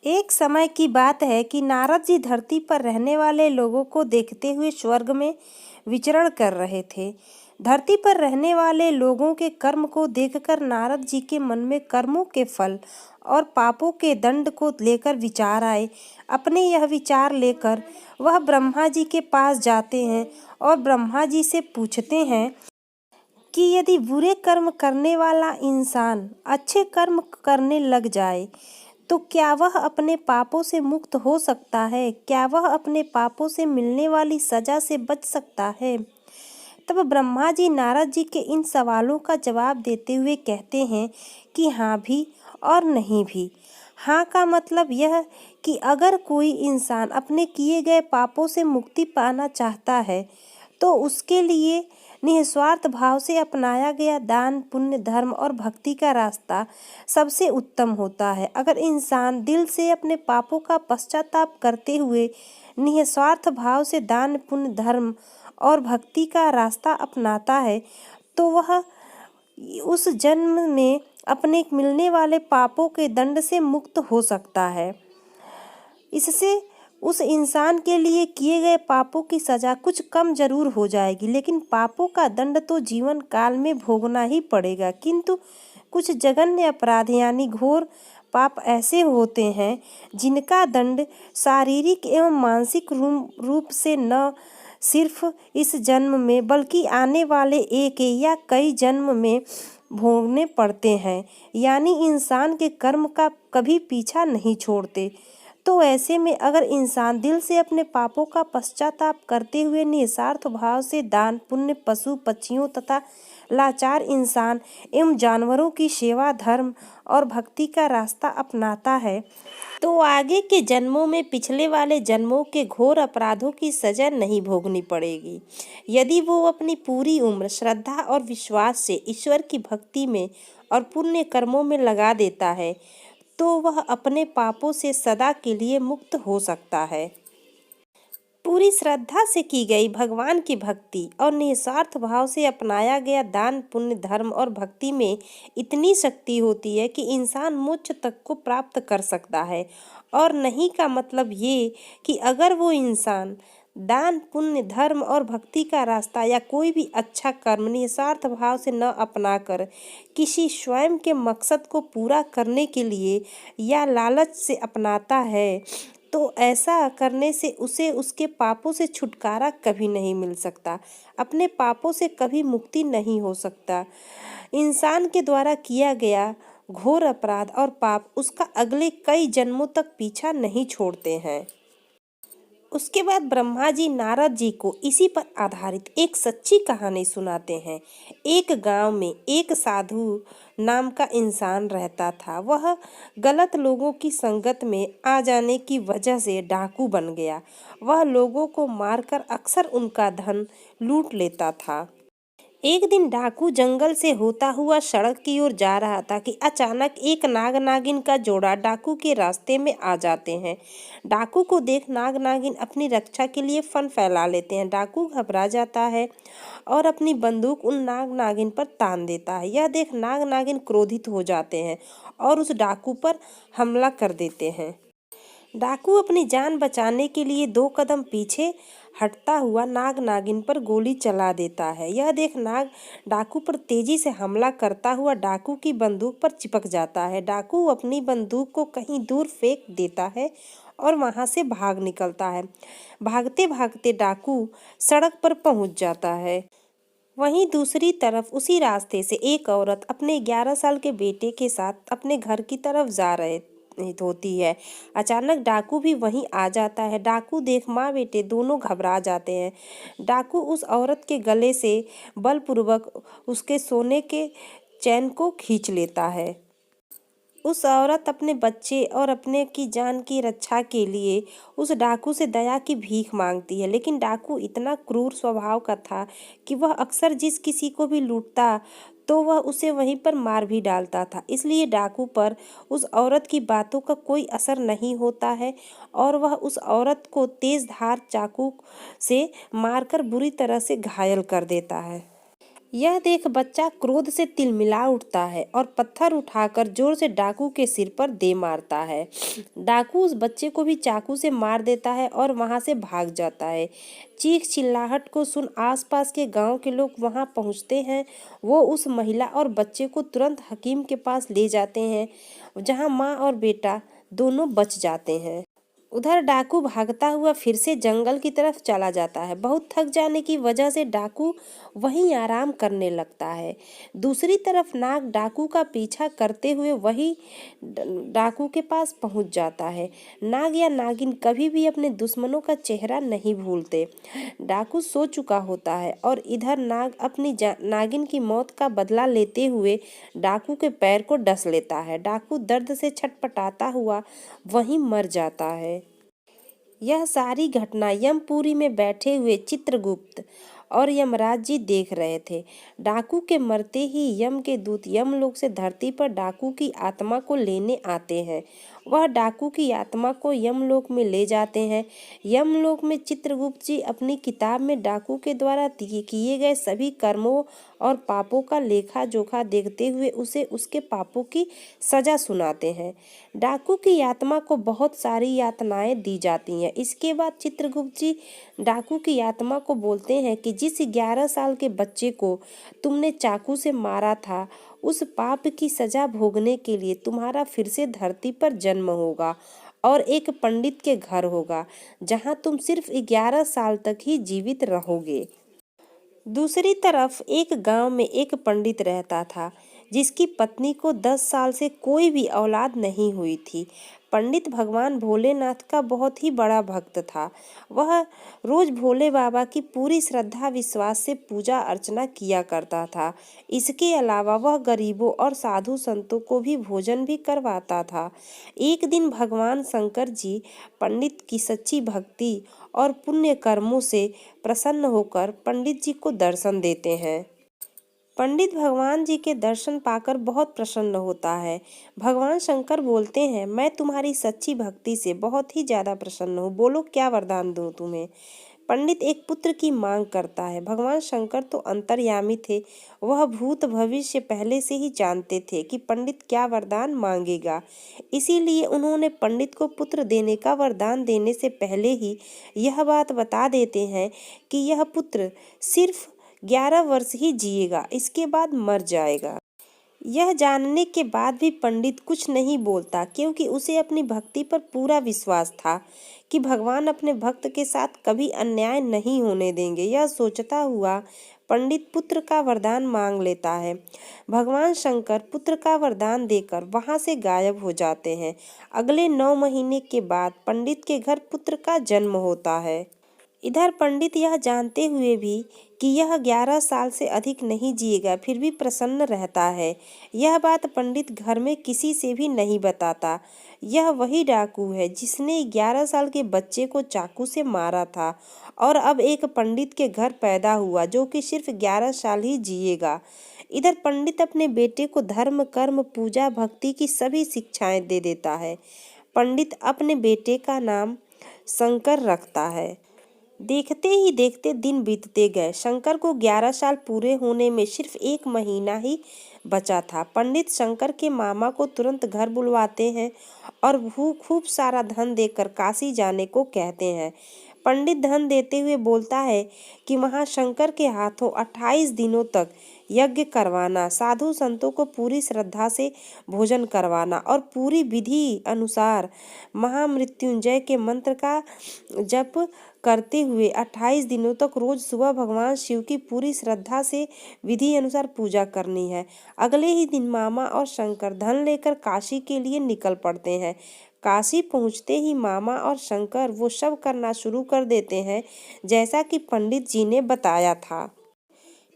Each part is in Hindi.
एक समय की बात है कि नारद जी धरती पर रहने वाले लोगों को देखते हुए स्वर्ग में विचरण कर रहे थे। धरती पर रहने वाले लोगों के कर्म को देखकर नारद जी के मन में कर्मों के फल और पापों के दंड को लेकर विचार आए। अपने यह विचार लेकर वह ब्रह्मा जी के पास जाते हैं और ब्रह्मा जी से पूछते हैं कि यदि बुरे कर्म करने वाला इंसान अच्छे कर्म करने लग जाए तो क्या वह अपने पापों से मुक्त हो सकता है? क्या वह अपने पापों से मिलने वाली सजा से बच सकता है? तब ब्रह्मा जी नारद जी के इन सवालों का जवाब देते हुए कहते हैं कि हाँ भी और नहीं भी। हाँ का मतलब यह कि अगर कोई इंसान अपने किए गए पापों से मुक्ति पाना चाहता है तो उसके लिए निस्वार्थ भाव से अपनाया गया दान, पुण्य, धर्म और भक्ति का रास्ता सबसे उत्तम होता है। अगर इंसान दिल से अपने पापों का पश्चाताप करते हुए निस्वार्थ भाव से दान, पुण्य, धर्म और भक्ति का रास्ता अपनाता है तो वह उस जन्म में अपने मिलने वाले पापों के दंड से मुक्त हो सकता है। इससे उस इंसान के लिए किए गए पापों की सजा कुछ कम जरूर हो जाएगी, लेकिन पापों का दंड तो जीवन काल में भोगना ही पड़ेगा। किंतु कुछ जघन्य अपराध यानी घोर पाप ऐसे होते हैं जिनका दंड शारीरिक एवं मानसिक रूप से न सिर्फ इस जन्म में बल्कि आने वाले एक या कई जन्म में भोगने पड़ते हैं, यानी इंसान के कर्म का कभी पीछा नहीं छोड़ते। तो ऐसे में अगर इंसान दिल से अपने पापों का पश्चाताप करते हुए निस्वार्थ भाव से दान, पुण्य, पशु पक्षियों तथा लाचार इंसान एवं जानवरों की सेवा, धर्म और भक्ति का रास्ता अपनाता है तो आगे के जन्मों में पिछले वाले जन्मों के घोर अपराधों की सजा नहीं भोगनी पड़ेगी। यदि वो अपनी पूरी उम्र श्रद्धा और विश्वास से ईश्वर की भक्ति में और पुण्य कर्मों में लगा देता है तो वह अपने पापों से सदा के लिए मुक्त हो सकता है। पूरी श्रद्धा से की गई भगवान की भक्ति और निस्वार्थ भाव से अपनाया गया दान, पुण्य, धर्म और भक्ति में इतनी शक्ति होती है कि इंसान मोक्ष तक को प्राप्त कर सकता है। और नहीं का मतलब ये कि अगर वो इंसान दान, पुण्य, धर्म और भक्ति का रास्ता या कोई भी अच्छा कर्म निस्वार्थ भाव से न अपनाकर किसी स्वयं के मकसद को पूरा करने के लिए या लालच से अपनाता है तो ऐसा करने से उसे उसके पापों से छुटकारा कभी नहीं मिल सकता, अपने पापों से कभी मुक्ति नहीं हो सकता। इंसान के द्वारा किया गया घोर अपराध और पाप उसका अगले कई जन्मों तक पीछा नहीं छोड़ते हैं। उसके बाद ब्रह्मा जी नारद जी को इसी पर आधारित एक सच्ची कहानी सुनाते हैं। एक गांव में एक साधु नाम का इंसान रहता था। वह गलत लोगों की संगत में आ जाने की वजह से डाकू बन गया। वह लोगों को मारकर अक्सर उनका धन लूट लेता था। एक दिन डाकू जंगल से होता हुआ सड़क की ओर जा रहा था कि अचानक एक नाग नागिन का जोड़ा डाकू के रास्ते में आ जाते हैं। डाकू को देख नाग नागिन अपनी रक्षा के लिए फन फैला लेते हैं। डाकू घबरा जाता है और अपनी बंदूक उन नाग नागिन पर तान देता है। यह देख नाग नागिन क्रोधित हो जाते हैं और उस डाकू पर हमला कर देते हैं। डाकू अपनी जान बचाने के लिए 2 कदम पीछे हटता हुआ नाग नागिन पर गोली चला देता है। यह देख नाग डाकू पर तेजी से हमला करता हुआ डाकू की बंदूक पर चिपक जाता है। डाकू अपनी बंदूक को कहीं दूर फेंक देता है और वहां से भाग निकलता है। भागते भागते डाकू सड़क पर पहुंच जाता है। वहीं दूसरी तरफ उसी रास्ते से एक औरत अपने 11 साल के बेटे के साथ अपने घर की तरफ जा रहे होती है। अचानक डाकू भी वहीं आ जाता है। डाकू देख माँ बेटे दोनों घबरा जाते हैं। डाकू उस औरत के गले से बलपूर्वक उसके सोने के चैन को खींच लेता है। उस औरत अपने बच्चे और अपने की जान की रक्षा के लिए उस डाकू से दया की भीख मांगती है, लेकिन डाकू इतना क्रूर स्वभाव का था कि वह अक्सर जिस किसी को भी लूटता तो वह उसे वहीं पर मार भी डालता था। इसलिए डाकू पर उस औरत की बातों का कोई असर नहीं होता है और वह उस औरत को तेज धार चाकू से मारकर बुरी तरह से घायल कर देता है। यह देख बच्चा क्रोध से तिलमिला उठता है और पत्थर उठाकर जोर से डाकू के सिर पर दे मारता है। डाकू उस बच्चे को भी चाकू से मार देता है और वहां से भाग जाता है। चीख चिल्लाहट को सुन आसपास के गांव के लोग वहां पहुंचते हैं। वो उस महिला और बच्चे को तुरंत हकीम के पास ले जाते हैं, जहां माँ और बेटा दोनों बच जाते हैं। उधर डाकू भागता हुआ फिर से जंगल की तरफ चला जाता है। बहुत थक जाने की वजह से डाकू वहीं आराम करने लगता है। दूसरी तरफ नाग डाकू का पीछा करते हुए वही डाकू के पास पहुंच जाता है। नाग या नागिन कभी भी अपने दुश्मनों का चेहरा नहीं भूलते। डाकू सो चुका होता है और इधर नाग अपनी नागिन की मौत का बदला लेते हुए डाकू के पैर को डस लेता है। डाकू दर्द से छटपटाता हुआ वहीं मर जाता है। यह सारी घटना यमपुरी में बैठे हुए चित्रगुप्त और यमराज जी देख रहे थे। डाकू के मरते ही यम के दूत यमलोक से धरती पर डाकू की आत्मा को लेने आते हैं। वह डाकू की आत्मा को यमलोक में ले जाते हैं। यमलोक में चित्रगुप्त जी अपनी किताब में डाकू के द्वारा किए गए सभी कर्मों और पापों का लेखा जोखा देखते हुए उसे उसके पापों की सजा सुनाते हैं। डाकू की आत्मा को बहुत सारी यातनाएं दी जाती हैं। इसके बाद चित्रगुप्त जी डाकू की आत्मा को बोलते हैं कि जिस 11 साल के बच्चे को तुमने चाकू से मारा था, उस पाप की सजा भोगने के लिए तुम्हारा फिर से धरती पर जन्म होगा और एक पंडित के घर होगा, जहां तुम सिर्फ 11 साल तक ही जीवित रहोगे। दूसरी तरफ एक गांव में एक पंडित रहता था, जिसकी पत्नी को 10 साल से कोई भी औलाद नहीं हुई थी। पंडित भगवान भोलेनाथ का बहुत ही बड़ा भक्त था। वह रोज भोले बाबा की पूरी श्रद्धा विश्वास से पूजा अर्चना किया करता था। इसके अलावा वह गरीबों और साधु संतों को भी भोजन भी करवाता था। एक दिन भगवान शंकर जी पंडित की सच्ची भक्ति और पुण्य कर्मों से प्रसन्न होकर पंडित जी को दर्शन देते हैं। पंडित भगवान जी के दर्शन पाकर बहुत प्रसन्न होता है। भगवान शंकर बोलते हैं, मैं तुम्हारी सच्ची भक्ति से बहुत ही ज्यादा प्रसन्न हूँ, बोलो क्या वरदान दूँ तुम्हें। पंडित एक पुत्र की मांग करता है। भगवान शंकर तो अंतर्यामी थे, वह भूत भविष्य पहले से ही जानते थे कि पंडित क्या वरदान मांगेगा। इसीलिए उन्होंने पंडित को पुत्र देने का वरदान देने से पहले ही यह बात बता देते हैं कि यह पुत्र सिर्फ 11 वर्ष ही जिएगा, इसके बाद मर जाएगा। यह जानने के बाद भी पंडित कुछ नहीं बोलता, क्योंकि उसे अपनी भक्ति पर पूरा विश्वास था कि भगवान अपने भक्त के साथ कभी अन्याय नहीं होने देंगे। यह सोचता हुआ पंडित पुत्र का वरदान मांग लेता है। भगवान शंकर पुत्र का वरदान देकर वहां से गायब हो जाते हैं। अगले 9 महीने के बाद पंडित के घर पुत्र का जन्म होता है। इधर पंडित यह जानते हुए भी कि यह 11 साल से अधिक नहीं जिएगा, फिर भी प्रसन्न रहता है। यह बात पंडित घर में किसी से भी नहीं बताता। यह वही डाकू है जिसने 11 साल के बच्चे को चाकू से मारा था और अब एक पंडित के घर पैदा हुआ जो कि सिर्फ 11 साल ही जिएगा। इधर पंडित अपने बेटे को धर्म, कर्म, पूजा, भक्ति की सभी शिक्षाएं दे देता है। पंडित अपने बेटे का नाम शंकर रखता है। देखते ही देखते दिन बीतते गए। शंकर को 11 साल पूरे होने में सिर्फ 1 महीना ही बचा था। पंडित शंकर के मामा को तुरंत घर बुलवाते हैं और खूब सारा धन देकर काशी जाने को कहते हैं। पंडित धन देते हुए बोलता है कि वहाँ शंकर के हाथों 28 दिनों तक यज्ञ करवाना, साधु संतों को पूरी श्रद्धा से भोजन करवाना और पूरी विधि अनुसार महामृत्युंजय के मंत्र का जप करते हुए 28 दिनों तक रोज सुबह भगवान शिव की पूरी श्रद्धा से विधि अनुसार पूजा करनी है। अगले ही दिन मामा और शंकर धन लेकर काशी के लिए निकल पड़ते हैं। काशी पहुंचते ही मामा और शंकर वो सब करना शुरू कर देते हैं जैसा कि पंडित जी ने बताया था।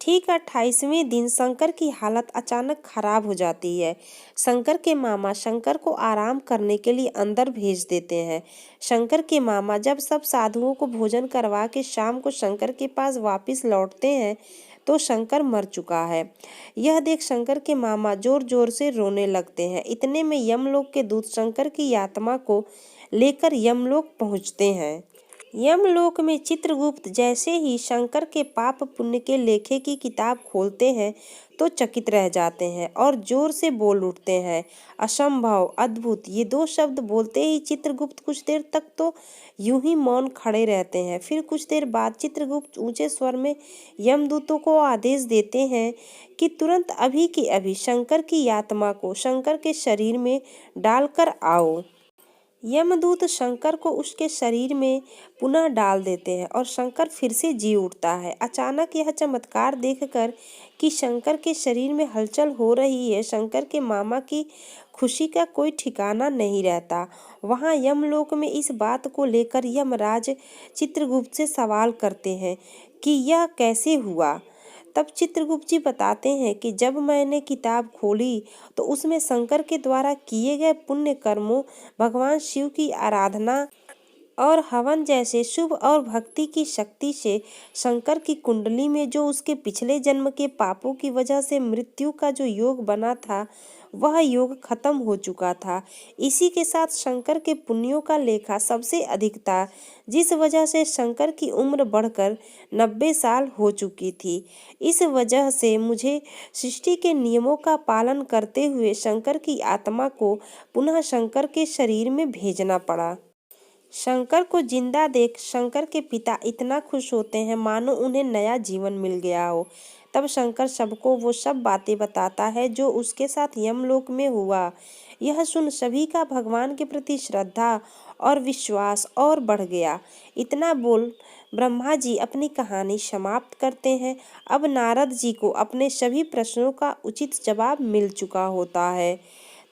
ठीक 28वें दिन शंकर की हालत अचानक खराब हो जाती है। शंकर के मामा शंकर को आराम करने के लिए अंदर भेज देते हैं। शंकर के मामा जब सब साधुओं को भोजन करवा के शाम को शंकर के पास वापस लौटते हैं तो शंकर मर चुका है। यह देख शंकर के मामा जोर जोर से रोने लगते हैं। इतने में यमलोक के दूत शंकर की आत्मा को लेकर यमलोक पहुंचते हैं। यमलोक में चित्रगुप्त जैसे ही शंकर के पाप पुण्य के लेखे की किताब खोलते हैं तो चकित रह जाते हैं और जोर से बोल उठते हैं, असंभव, अद्भुत। ये दो शब्द बोलते ही चित्रगुप्त कुछ देर तक तो यूं ही मौन खड़े रहते हैं। फिर कुछ देर बाद चित्रगुप्त ऊंचे स्वर में यमदूतों को आदेश देते हैं कि तुरंत अभी की अभी शंकर की आत्मा को शंकर के शरीर में डालकर आओ। यमदूत शंकर को उसके शरीर में पुनः डाल देते हैं और शंकर फिर से जी उठता है। अचानक यह चमत्कार देखकर कि शंकर के शरीर में हलचल हो रही है, शंकर के मामा की खुशी का कोई ठिकाना नहीं रहता। वहाँ यमलोक में इस बात को लेकर यमराज चित्रगुप्त से सवाल करते हैं कि यह कैसे हुआ। तब चित्रगुप्त जी बताते हैं कि जब मैंने किताब खोली तो उसमें शंकर के द्वारा किए गए पुण्य कर्मों, भगवान शिव की आराधना और हवन जैसे शुभ और भक्ति की शक्ति से शंकर की कुंडली में जो उसके पिछले जन्म के पापों की वजह से मृत्यु का जो योग बना था वह योग खत्म हो चुका था। इसी के साथ शंकर के पुण्यों का लेखा सबसे अधिक था, जिस वजह से शंकर की उम्र बढ़कर 90 साल हो चुकी थी। इस वजह से मुझे सृष्टि के नियमों का पालन करते हुए शंकर की आत्मा को पुनः शंकर के शरीर में भेजना पड़ा। शंकर को जिंदा देख शंकर के पिता इतना खुश होते हैं मानो उन्हें नया जीवन मिल गया हो। तब शंकर सबको वो सब बातें बताता है जो उसके साथ यमलोक में हुआ। यह सुन सभी का भगवान के प्रति श्रद्धा और विश्वास और बढ़ गया। इतना बोल ब्रह्मा जी अपनी कहानी समाप्त करते हैं। अब नारद जी को अपने सभी प्रश्नों का उचित जवाब मिल चुका होता है।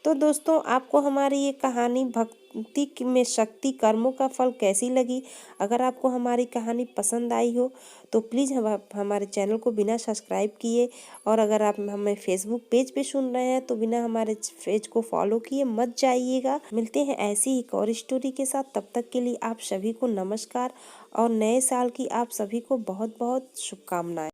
तो दोस्तों, आपको हमारी ये कहानी भक्ति में शक्ति कर्मों का फल कैसी लगी? अगर आपको हमारी कहानी पसंद आई हो तो प्लीज़ हमारे चैनल को बिना सब्सक्राइब किए, और अगर आप हमें फेसबुक पेज पे सुन रहे हैं तो बिना हमारे पेज को फॉलो किए मत जाइएगा। मिलते हैं ऐसी ही एक और स्टोरी के साथ। तब तक के लिए आप सभी को नमस्कार और नए साल की आप सभी को बहुत बहुत शुभकामनाएं।